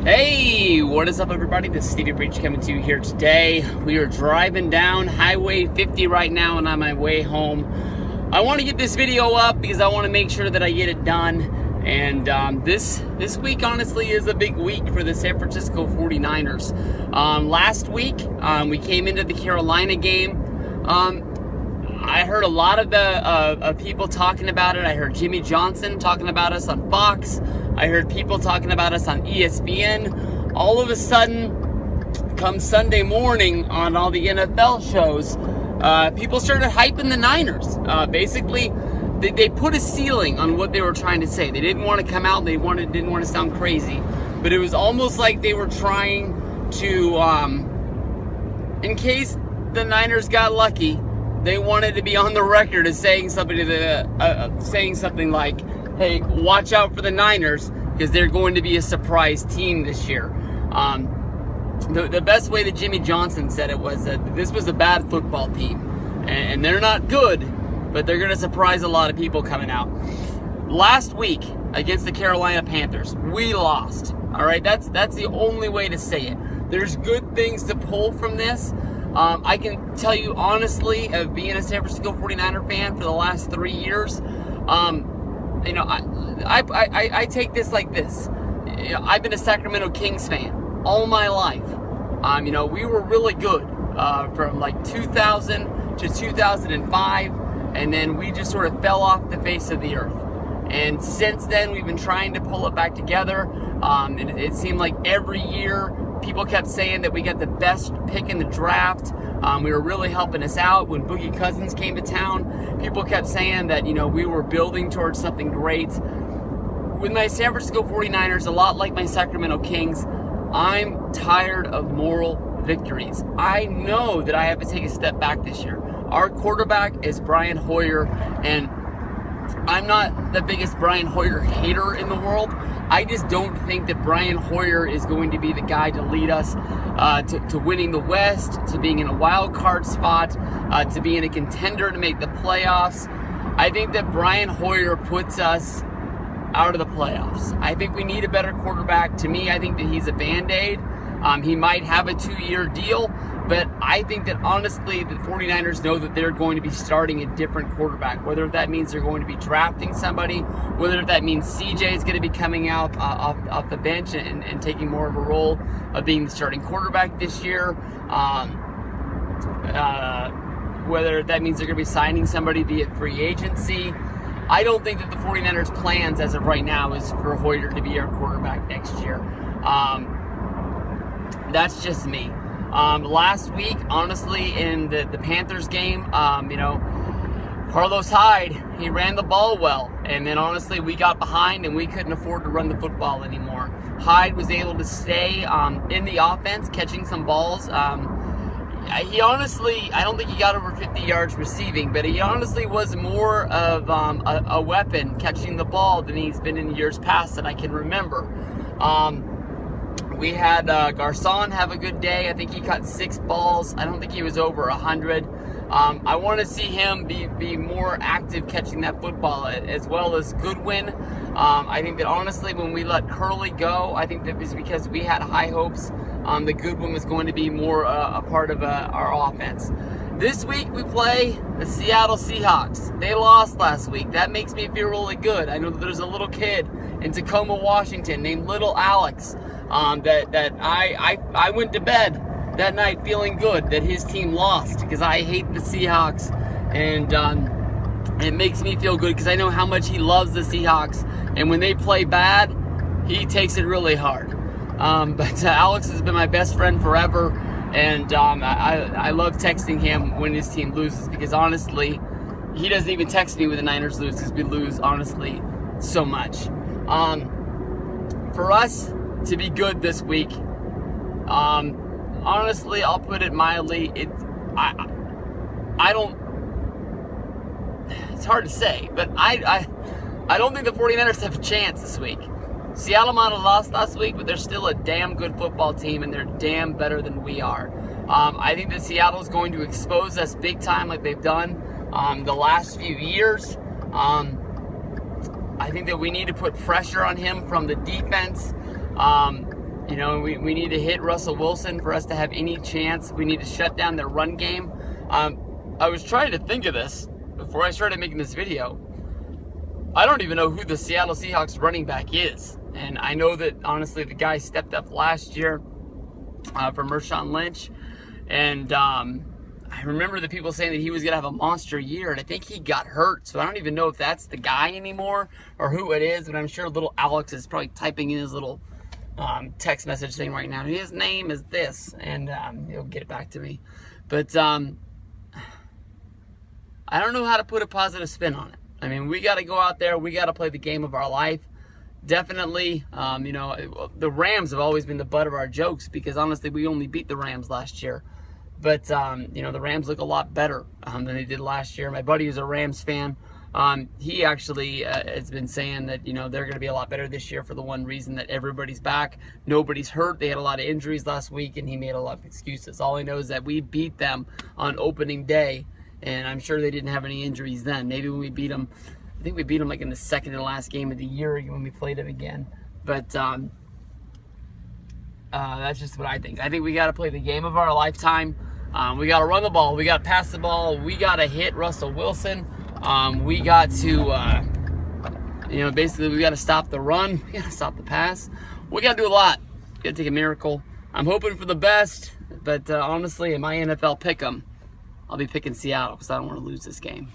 Hey, what is up everybody? This is Stevie Breach coming to you here today. We are driving down Highway 50 right now and on my way home. I want to get this video up because I want to make sure that I get it done. And this week honestly is a big week for the San Francisco 49ers. Last week, we came into the Carolina game. I heard a lot of the people talking about it. I heard Jimmy Johnson talking about us on Fox. I heard people talking about us on ESPN. All of a sudden, come Sunday morning on all the NFL shows, people started hyping the Niners. Basically, they put a ceiling on what they were trying to say. They didn't want to come out. They didn't want to sound crazy. But it was almost like they were trying to, in case the Niners got lucky, they wanted to be on the record as saying something like, hey, watch out for the Niners because they're going to be a surprise team this year. The best way that Jimmy Johnson said it was that this was a bad football team. And they're not good, but they're going to surprise a lot of people coming out. Last week against the Carolina Panthers, we lost. All right, that's the only way to say it. There's good things to pull from this. I can tell you honestly, of being a San Francisco 49er fan for the last 3 years, I take this like this. I've been a Sacramento Kings fan all my life. We were really good from like 2000 to 2005, and then we just sort of fell off the face of the earth. And since then, we've been trying to pull it back together. It seemed like every year, people kept saying that we got the best pick in the draft. We were really helping us out when Boogie Cousins came to town. People kept saying that, we were building towards something great. With my San Francisco 49ers, a lot like my Sacramento Kings, I'm tired of moral victories. I know that I have to take a step back this year. Our quarterback is Brian Hoyer, and I'm not the biggest Brian Hoyer hater in the world. I just don't think that Brian Hoyer is going to be the guy to lead us to winning the West, to being in a wild card spot, to being a contender to make the playoffs. I think that Brian Hoyer puts us out of the playoffs. I think we need a better quarterback. To me, I think that he's a Band-Aid. He might have a 2-year deal, but I think that honestly the 49ers know that they're going to be starting a different quarterback, whether that means they're going to be drafting somebody, whether that means CJ is going to be coming out off the bench and taking more of a role of being the starting quarterback this year, whether that means they're going to be signing somebody via free agency. I don't think that the 49ers' plans as of right now is for Hoyer to be our quarterback next year. That's just me. Last week, honestly, in the Panthers game, Carlos Hyde, he ran the ball well. And then, honestly, we got behind and we couldn't afford to run the football anymore. Hyde was able to stay in the offense, catching some balls. He honestly, I don't think he got over 50 yards receiving, but he honestly was more of a weapon catching the ball than he's been in years past that I can remember. We had Garcon have a good day. I think he caught 6 balls. I don't think he was over 100. I want to see him be more active catching that football, as well as Goodwin. I think that honestly, when we let Curley go, I think that was because we had high hopes that Goodwin was going to be more a part of our offense. This week we play the Seattle Seahawks. They lost last week. That makes me feel really good. I know that there's a little kid in Tacoma, Washington named Little Alex that I went to bed that night feeling good that his team lost because I hate the Seahawks, and it makes me feel good because I know how much he loves the Seahawks, and when they play bad, he takes it really hard. But Alex has been my best friend forever, and I love texting him when his team loses because honestly, he doesn't even text me when the Niners lose because we lose, honestly, so much. For us to be good this week, honestly, I'll put it mildly, I don't, it's hard to say, but I don't think the 49ers have a chance this week. Seattle might have lost last week, but they're still a damn good football team, and they're damn better than we are. I think that Seattle is going to expose us big time like they've done the last few years. I think that we need to put pressure on him from the defense. You know, we need to hit Russell Wilson for us to have any chance. We need to shut down their run game. I was trying to think of this before I started making this video. I don't even know who the Seattle Seahawks running back is. And I know that, honestly, the guy stepped up last year for Marshawn Lynch. And I remember the people saying that he was going to have a monster year, and I think he got hurt. So I don't even know if that's the guy anymore or who it is. But I'm sure little Alex is probably typing in his little text message thing right now. His name is this, and he'll get it back to me. But I don't know how to put a positive spin on it. I mean, we got to go out there. We got to play the game of our life. Definitely, you know, the Rams have always been the butt of our jokes because, honestly, we only beat the Rams last year. But, you know, the Rams look a lot better than they did last year. My buddy who's a Rams fan, he actually has been saying that, you know, they're going to be a lot better this year for the one reason that everybody's back. Nobody's hurt. They had a lot of injuries last week, and he made a lot of excuses. All I know is that we beat them on opening day, and I'm sure they didn't have any injuries then. Maybe when we beat them, I think we beat them like in the second and last game of the year when we played them again. But that's just what I think. I think we got to play the game of our lifetime. We got to run the ball. We got to pass the ball. We got to hit Russell Wilson. We got to, you know, basically we got to stop the run. We got to stop the pass. We got to do a lot. We got to take a miracle. I'm hoping for the best, but honestly, in my NFL pick'em, I'll be picking Seattle because I don't want to lose this game.